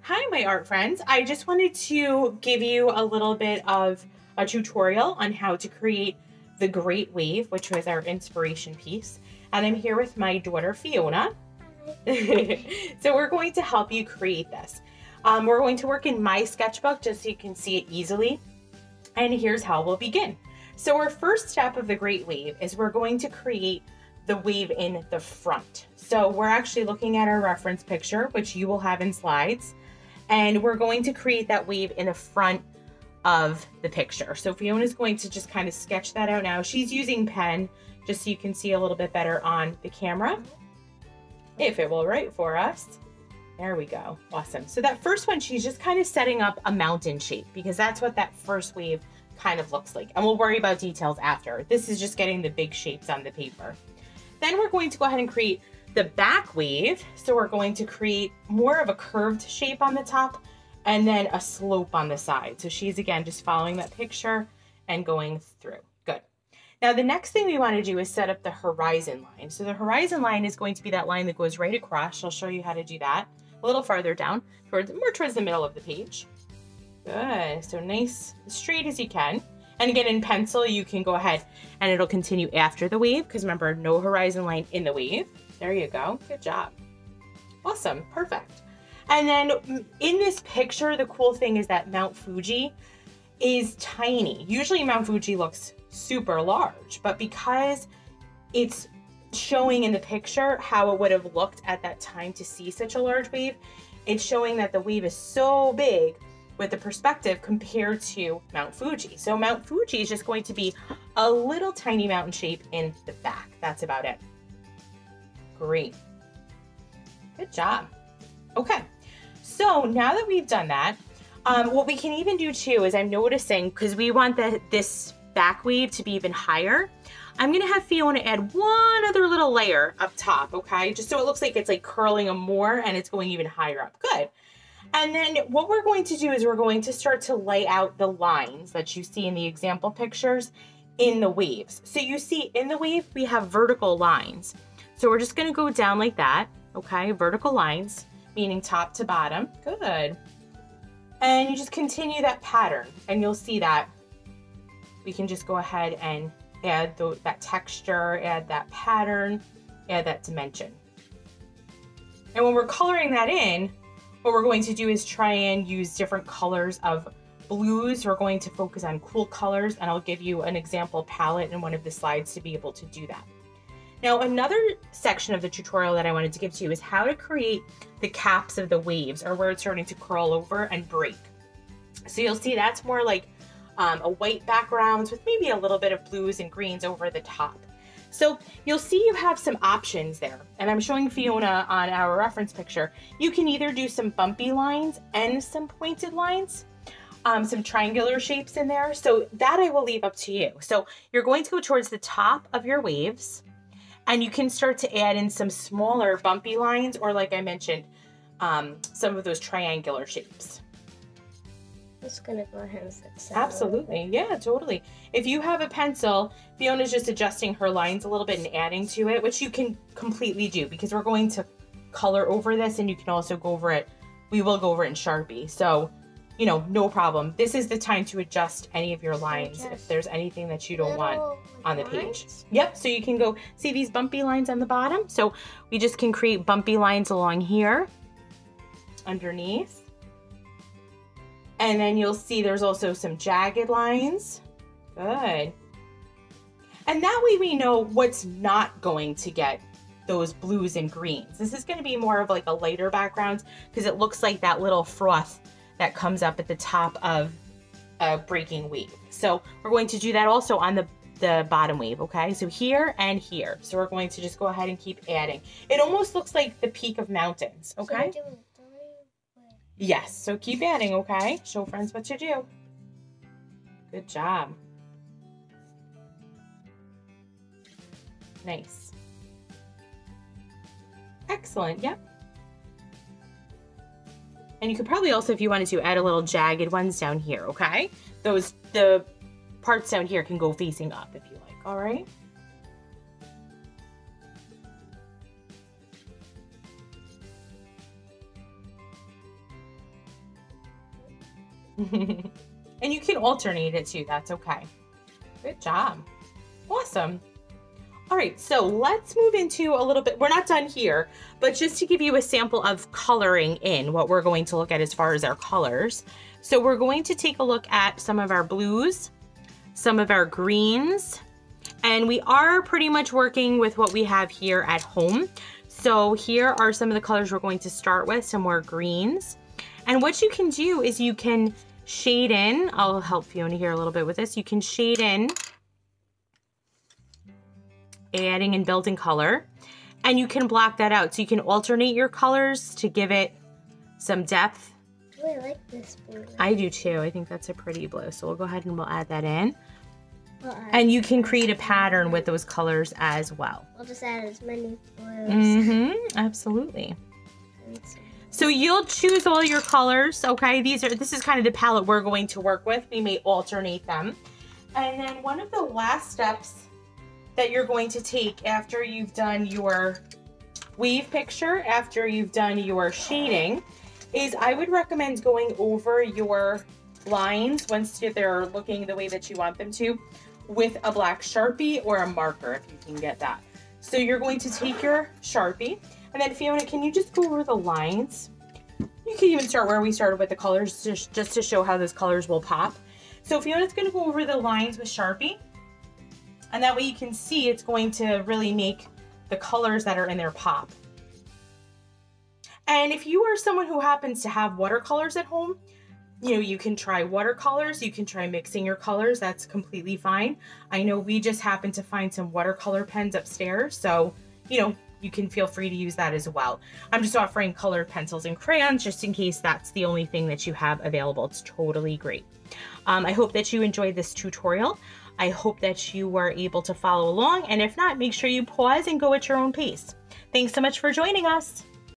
Hi, my art friends. I just wanted to give you a little bit of a tutorial on how to create the Great Wave, which was our inspiration piece. And I'm here with my daughter, Fiona. So we're going to help you create this. We're going to work in my sketchbook just so you can see it easily. And here's how we'll begin. So our first step of the Great Wave is we're going to create the wave in the front. So we're actually looking at our reference picture, which you will have in slides. And we're going to create that wave in the front of the picture. So Fiona's going to just kind of sketch that out now. She's using pen just so you can see a little bit better on the camera, if it will write for us. There we go. Awesome. So that first one, she's just kind of setting up a mountain shape because that's what that first wave kind of looks like. And we'll worry about details after. This is just getting the big shapes on the paper. Then we're going to go ahead and create the back wave. So we're going to create more of a curved shape on the top and then a slope on the side. So she's again just following that picture and going through. Good. Now the next thing we want to do is set up the horizon line. So the horizon line is going to be that line that goes right across. I'll show you how to do that a little farther down, more towards the middle of the page. Good. So nice, as straight as you can. And again, in pencil, you can go ahead and it'll continue after the wave because remember, no horizon line in the wave. There you go. Good job. Awesome. Perfect. And then in this picture, the cool thing is that Mount Fuji is tiny. Usually Mount Fuji looks super large, but because it's showing in the picture how it would have looked at that time to see such a large wave, it's showing that the wave is so big with the perspective compared to Mount Fuji. So Mount Fuji is just going to be a little tiny mountain shape in the back. That's about it. Great. Good job. Okay. So now that we've done that, what we can even do too is I'm noticing, because we want this back wave to be even higher, I'm going to have Fiona add one other little layer up top, okay? Just so it looks like it's like curling them more and it's going even higher up. Good. And then what we're going to do is we're going to start to lay out the lines that you see in the example pictures in the waves. So you see in the wave, we have vertical lines. So we're just going to go down like that, okay? Vertical lines, meaning top to bottom. Good. And you just continue that pattern and you'll see that we can just go ahead and add that texture, add that pattern, add that dimension. And when we're coloring that in, what we're going to do is try and use different colors of blues. We're going to focus on cool colors, and I'll give you an example palette in one of the slides to be able to do that. Now, another section of the tutorial that I wanted to give to you is how to create the caps of the waves, or where it's starting to curl over and break. So you'll see that's more like a white background with maybe a little bit of blues and greens over the top. So you'll see you have some options there, and I'm showing Fiona on our reference picture. You can either do some bumpy lines and some pointed lines, some triangular shapes in there. So that I will leave up to you. So you're going to go towards the top of your waves, and you can start to add in some smaller bumpy lines, or like I mentioned, some of those triangular shapes. Just gonna go ahead and fix that. Absolutely, yeah, totally. If you have a pencil, Fiona's just adjusting her lines a little bit and adding to it, which you can completely do because we're going to color over this, and you can also go over it. We will go over it in Sharpie, so you know, no problem. This is the time to adjust any of your lines if there's anything that you don't want on the page. Yep, so you can go see these bumpy lines on the bottom. So we just can create bumpy lines along here, underneath. And then you'll see there's also some jagged lines. Good. And that way we know what's not going to get those blues and greens. This is going to be more of like a lighter background because it looks like that little froth that comes up at the top of a breaking wave. So we're going to do that also on the bottom wave, okay? So here and here. So we're going to just go ahead and keep adding. It almost looks like the peak of mountains, okay? So yes, so keep adding, okay? Show friends what you do. Good job. Nice. Excellent, yep. And you could probably also, if you wanted to, add a little jagged ones down here, okay? The parts down here can go facing up if you like, all right? And you can alternate it too, that's okay. Good job. Awesome. All right, so let's move into a little bit, we're not done here, but just to give you a sample of coloring in what we're going to look at as far as our colors. So we're going to take a look at some of our blues, some of our greens, and we are pretty much working with what we have here at home. So here are some of the colors we're going to start with, some more greens. And what you can do is you can shade in, I'll help Fiona here a little bit with this, you can shade in, adding and building color, and you can block that out. So you can alternate your colors to give it some depth. Oh, I like this blue. I do too. I think that's a pretty blue. So we'll go ahead and we'll add that in. And you can create a pattern with those colors as well. I'll just add as many blues. Mm-hmm, absolutely. So you'll choose all your colors, okay? This is kind of the palette we're going to work with. We may alternate them. And then one of the last steps that you're going to take after you've done your wave picture, after you've done your shading, is I would recommend going over your lines once they're looking the way that you want them to with a black Sharpie or a marker if you can get that. So you're going to take your Sharpie, and then Fiona, can you just go over the lines? You can even start where we started with the colors just to show how those colors will pop. So Fiona's going to go over the lines with Sharpie, and that way you can see it's going to really make the colors that are in there pop. And if you are someone who happens to have watercolors at home, you know, you can try watercolors, you can try mixing your colors, that's completely fine. I know we just happened to find some watercolor pens upstairs, so, you know, you can feel free to use that as well. I'm just offering colored pencils and crayons just in case that's the only thing that you have available. It's totally great. I hope that you enjoyed this tutorial. I hope that you were able to follow along, and if not, make sure you pause and go at your own pace. Thanks so much for joining us.